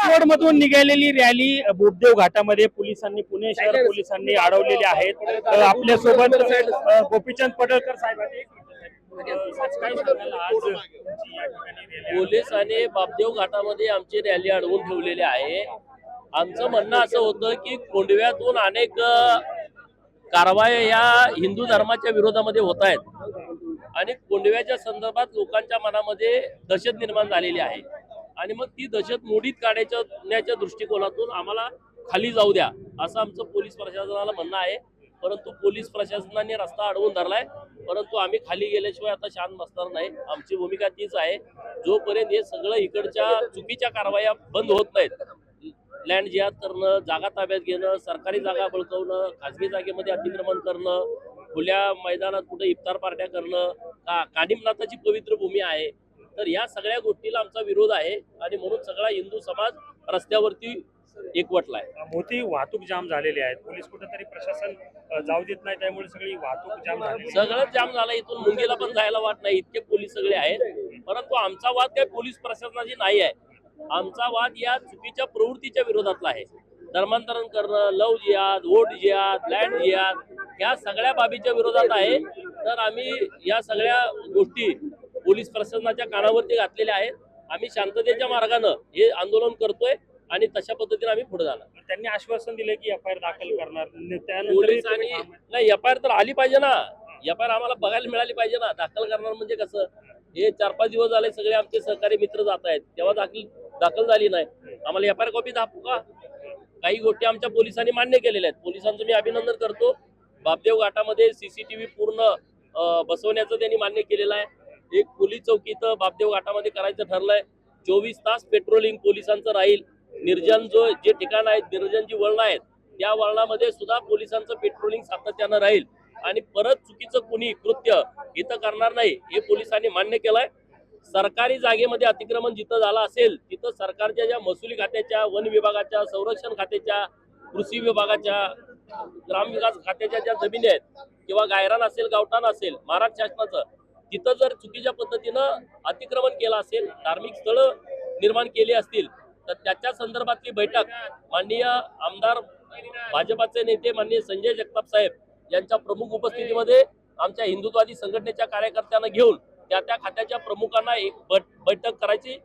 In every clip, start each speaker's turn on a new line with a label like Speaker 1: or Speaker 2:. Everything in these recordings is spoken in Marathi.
Speaker 1: चिंचवड मधून निघालेली रॅली बोपदेव घाटामध्ये पोलिसांनी पुणे शहर पोलिसांनी अडवलेली आहेत। आपल्यासोबत गोपीचंद पडळकर साहेब आहेत। काय सांगाल आज या ठिकाणी रॅली
Speaker 2: पोलिसांनी बापदेव घाटामध्ये आमची रॅली अडवून ठेवलेली आहे। आमचं म्हणणं असं होतं की कोंडव्यातून अनेक कारवाया या हिंदू धर्माच्या विरोधामध्ये होत आहेत आणि कोंडव्याच्या संदर्भात लोकांच्या मनामध्ये दहशत निर्माण झालेली आहे आणि मग ती दहशत मोडीत काढण्याच्या दृष्टिकोनातून आम्हाला खाली जाऊ द्या असं आमचं पोलीस प्रशासनाला म्हणणं आहे। परंतु पोलीस प्रशासनाने रस्ता अडवून धरलाय, परंतु आम्ही खाली गेल्याशिवाय आता शांत बसणार नाही। आमची भूमिका तीच आहे, जोपर्यंत हे सगळं इकडच्या चुकीच्या कारवाया बंद होत नाहीत, लँड जिहाद करणं, जागा ताब्यात घेणं, सरकारी जागा बळकावणं, खासगी जागेमध्ये अतिक्रमण करणं, खुल्या मैदानात कुठे इफ्तार पार्ट्या करणं, कानिमनाथाची पवित्र भूमी आहे, तर या सगळ्या गोष्टीला आमचा विरोध आहे आणि म्हणून सगळा हिंदू समाज रस्त्यावरती एकवटलाय।
Speaker 1: मोठी वाहतूक जाम झालेली आहे, पोलीस कुठेतरी प्रशासन जाऊ देत नाही, त्यामुळे सगळी वाहतूक जाम झाली,
Speaker 2: सगळं जाम झालं। इथून मुंगेला पण जायला वाट नाही, इतके पोलीस सगळे आहेत। परंतु आमचा वाद काही पोलीस प्रशासनाची नाही आहे, आमचा वाद या चुकीच्या प्रवृत्तीच्या विरोधातला आहे। धर्मांतरण करणं, लव जिहाद, वोट जिहाद, लँड जिहाद या सगळ्या बाबीच्या विरोधात आहे। तर आम्ही या सगळ्या गोष्टी पोलीस प्रशासनाच्या कानावरती घातलेल्या आहेत। आम्ही शांततेच्या मार्गाने हे आंदोलन करतोय आणि तशा पद्धतीने आम्ही पुढे जाणार।
Speaker 1: त्यांनी आश्वासन दिले की एफआयआर दाखल करणार,
Speaker 2: पोलिसांनी नाही, एफआयआर तर आली पाहिजे ना, एफआयआर आम्हाला बघायला मिळाली पाहिजे ना। दाखल करणार म्हणजे कसं, हे 4-5 दिवस झाले सगळे आमचे सहकारी मित्र जात आहेत, तेव्हा दाखल झाली नाही, आम्हाला एफआयआर कॉपी दाखवू का? काही गोष्टी आमच्या पोलिसांनी मान्य केलेल्या आहेत, पोलिसांचं मी अभिनंदन करतो। बापदेव घाटामध्ये सीसीटीव्ही पूर्ण बसवण्याचं त्यांनी मान्य केलेलं आहे। एक पोलीस चौकी तर बापदेव घाटामध्ये करायचं ठरलंय। 24 तास पेट्रोलिंग पोलिसांचं राहील। निर्जन जे ठिकाण आहेत, निर्जन जी वळणं आहेत, त्या वळणामध्ये सुद्धा पोलिसांचं पेट्रोलिंग सातत्यानं राहील आणि परत चुकीचं कुणी कृत्य इथं करणार नाही हे पोलिसांनी मान्य केलंय। सरकारी जागेमध्ये अतिक्रमण जिथं झालं असेल तिथं सरकारच्या ज्या महसुली खात्याच्या, वन विभागाच्या, संरक्षण खात्याच्या, कृषी विभागाच्या, ग्रामविकास खात्याच्या ज्या जमिनी आहेत किंवा गायरान असेल, गावठाण असेल, महाराष्ट्र शासनाचं, तिथं जर चुकीच्या पद्धतीनं अतिक्रमण केलं असेल, धार्मिक स्थळं निर्माण केली असतील, तर त्याच्या संदर्भातली बैठक माननीय आमदार भाजपाचे नेते माननीय संजय जगताप साहेब यांच्या प्रमुख उपस्थितीमध्ये आमच्या हिंदुत्ववादी संघटनेच्या कार्यकर्त्यांना घेऊन त्या खात्याच्या प्रमुखांना एक बैठक करायची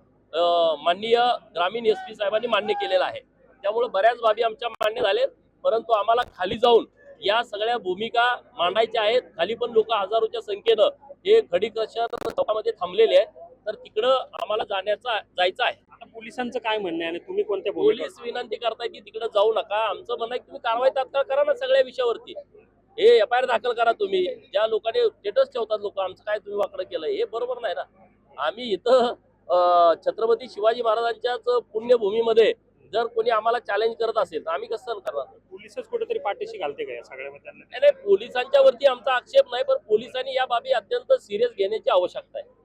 Speaker 2: माननीय ग्रामीण एसपी साहेबांनी मान्य केलेलं आहे। त्यामुळे बऱ्याच बाबी आमच्या मान्य झालेत, परंतु आम्हाला खाली जाऊन या सगळ्या भूमिका मांडायच्या आहेत। खाली पण लोक हजारोच्या संख्येनं हे खडी क्रशर चौकामध्ये थांबलेले आहेत, तर तिकडं आम्हाला जायचं आहे।
Speaker 1: आता पोलिसांचं काय म्हणणं आहे आणि तुम्ही कोणत्या
Speaker 2: पोलीस विनंती करताय की तिकडे जाऊ नका, आमचं म्हणणं आहे की तुम्ही कारवाई तात्काळ करा ना सगळ्या विषयावरती, हे एफआयआर दाखल करा। तुम्ही ज्या लोकांनी स्टेटस ठेवतात लोक, आमचं काय तुम्ही वाकडं केलंय, हे बरोबर नाही ना। आम्ही इथं छत्रपती शिवाजी महाराजांच्याच पुण्यभूमीमध्ये जर कोणी आम्हाला चॅलेंज करत असेल तर आम्ही कसं करणार?
Speaker 1: पोलिसच कुठेतरी पाठीशी घालते का या सगळ्यामध्ये?
Speaker 2: नाही, पोलिसांच्या वरती आमचा आक्षेप नाही, पण पोलिसांनी या बाबी अत्यंत सिरियस घेण्याची आवश्यकता आहे।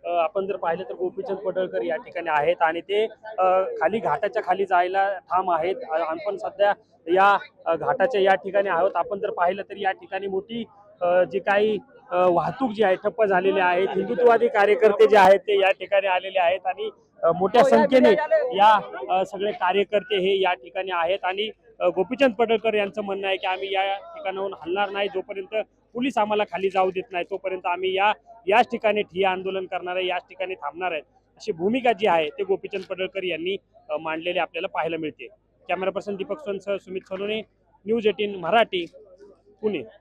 Speaker 1: आपण जर पाहिलं तर गोपीचंद पडळकर या ठिकाणी आहेत आणि ते खाली घाटाच्या खाली जायला ठाम आहेत। आपण सध्या या घाटाच्या या ठिकाणी आहोत। आपण जर पाहिलं तर या ठिकाणी मोठी जी काही वाहतूक जी आहे ठप्प झालेली आहे। हिंदुत्ववादी कार्यकर्ते जे आहेत ते या ठिकाणी आलेले आहेत आणि मोठ्या संख्येने या सगळे कार्यकर्ते हे या ठिकाणी आहेत आणि गोपीचंद पडळकर यांचं म्हणणं आहे की आम्ही या ठिकाणाहून हलणार नाही, जोपर्यंत पोलीस आम्हाला खाली जाऊ देत नाही तोपर्यंत आम्ही याच ठिकाणी ठिय्या आंदोलन करणार आहे, याच ठिकाणी थांबणार आहे, अशी भूमिका जी आहे ते गोपीचंद पडळकर यांनी मांडलेली आपल्याला पाहायला मिळते। कॅमेरा पर्सन दीपक सोनसह सुमित सोनोने, न्यूज 18 मराठी, पुणे।